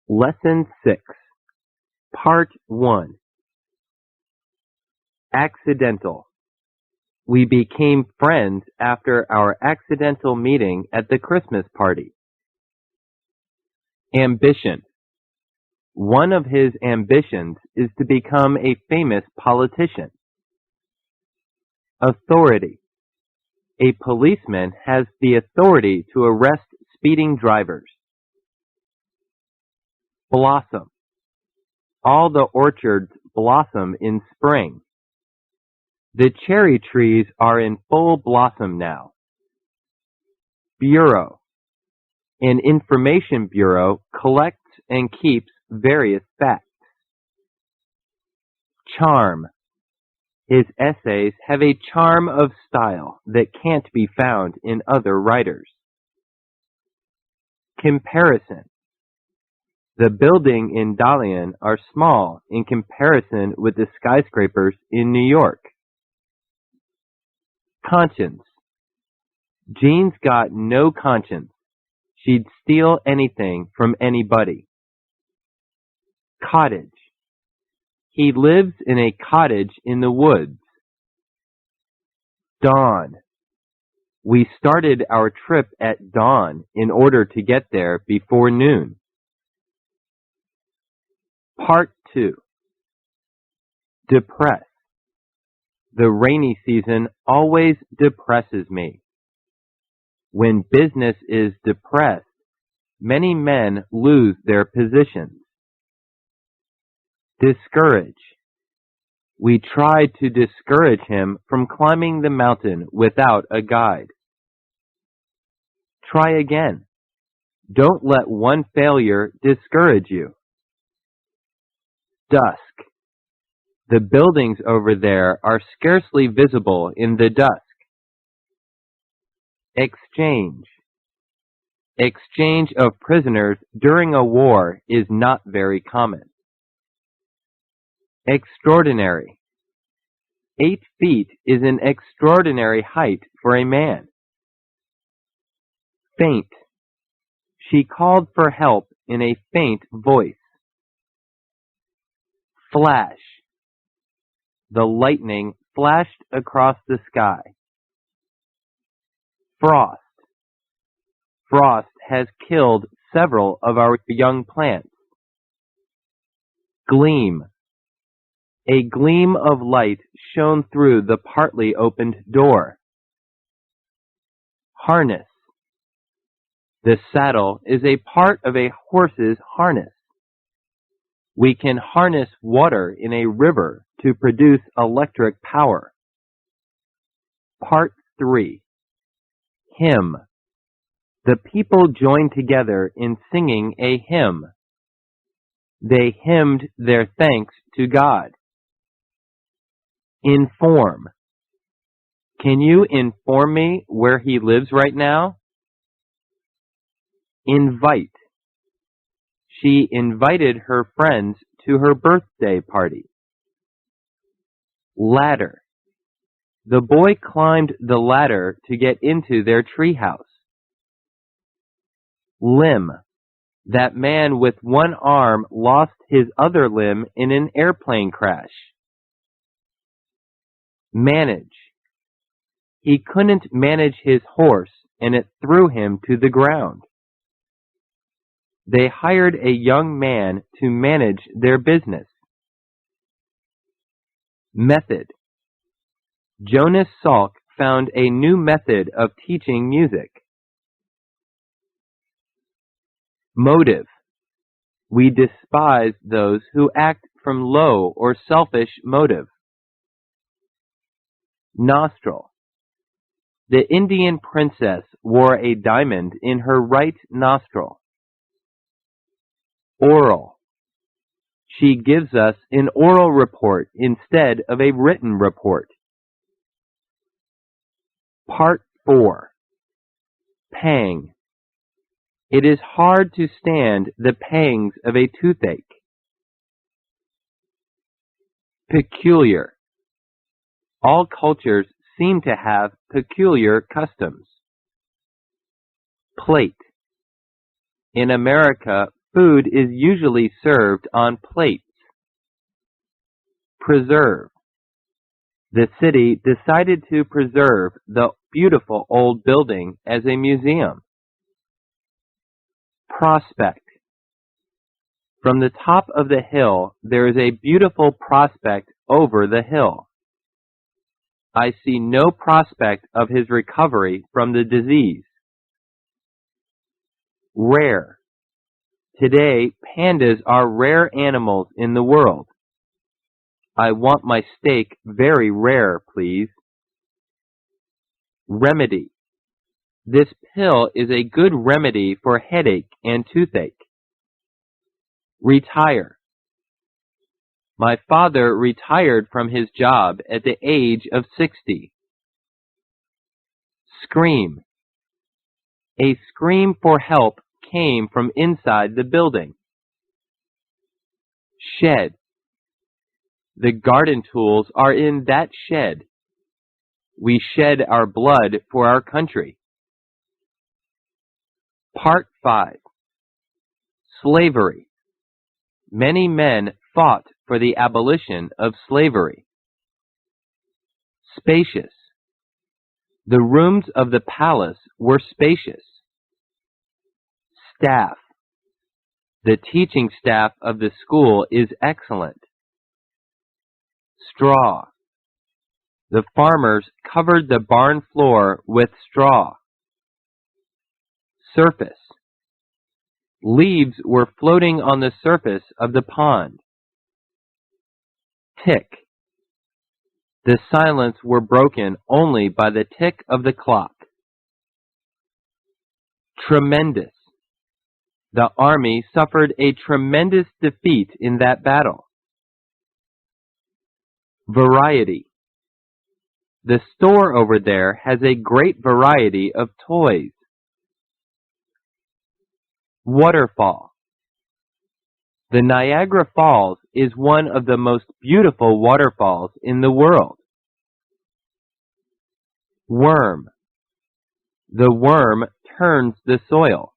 Lesson 6, Part 1. Accidental. We became friends after our accidental meeting at the Christmas party. Ambition. One of his ambitions is to become a famous politician. Authority. A policeman has the authority to arrest speeding drivers. Blossom. All the orchards blossom in spring. The cherry trees are in full blossom now. Bureau. An information bureau collects and keeps various facts. Charm. His essays have a charm of style that can't be found in other writers. Comparison. The buildings in Dalian are small in comparison with the skyscrapers in New York. Conscience. Jean's got no conscience. She'd steal anything from anybody. Cottage. He lives in a cottage in the woods. Dawn. We started our trip at dawn in order to get there before noon. Part 2. Depress. The rainy season always depresses me. When business is depressed, many men lose their positions. Discourage. We tried to discourage him from climbing the mountain without a guide. Try again. Don't let one failure discourage you. Dusk. The buildings over there are scarcely visible in the dusk. Exchange. Exchange of prisoners during a war is not very common. Extraordinary. 8 feet is an extraordinary height for a man. Faint. She called for help in a faint voice. Flash. The lightning flashed across the sky. Frost. Frost has killed several of our young plants. Gleam. A gleam of light shone through the partly opened door. Harness. The saddle is a part of a horse's harness. We can harness water in a river to produce electric power. Part 3. Hymn. The people joined together in singing a hymn. They hymned their thanks to God. Inform. Can you inform me where he lives right now? Invite. She invited her friends to her birthday party. Ladder. The boy climbed the ladder to get into their treehouse. Limb. That man with one arm lost his other limb in an airplane crash. Manage. He couldn't manage his horse and it threw him to the ground. They hired a young man to manage their business. Method. Jonas Salk found a new method of teaching music. Motive. We despise those who act from low or selfish motive. Nostril. The Indian princess wore a diamond in her right nostril. Oral. She gives us an oral report instead of a written report. Part 4. Pang. It is hard to stand the pangs of a toothache. Peculiar. All cultures seem to have peculiar customs. Plate. In America, food is usually served on plates. Preserve. The city decided to preserve the beautiful old building as a museum. Prospect. From the top of the hill, there is a beautiful prospect over the hill. I see no prospect of his recovery from the disease. Rare. Today, pandas are rare animals in the world. I want my steak very rare, please. Remedy. This pill is a good remedy for headache and toothache. Retire. My father retired from his job at the age of 60. Scream. A scream for help came from inside the building. Shed. The garden tools are in that shed. We shed our blood for our country. Part 5. Slavery. Many men fought for the abolition of slavery. Spacious. The rooms of the palace were spacious. Staff. The teaching staff of the school is excellent. Straw. The farmers covered the barn floor with straw. Surface. Leaves were floating on the surface of the pond. Tick. The silence were broken only by the tick of the clock. Tremendous. The army suffered a tremendous defeat in that battle. Variety. The store over there has a great variety of toys. Waterfall. The Niagara Falls is one of the most beautiful waterfalls in the world. Worm. The worm turns the soil.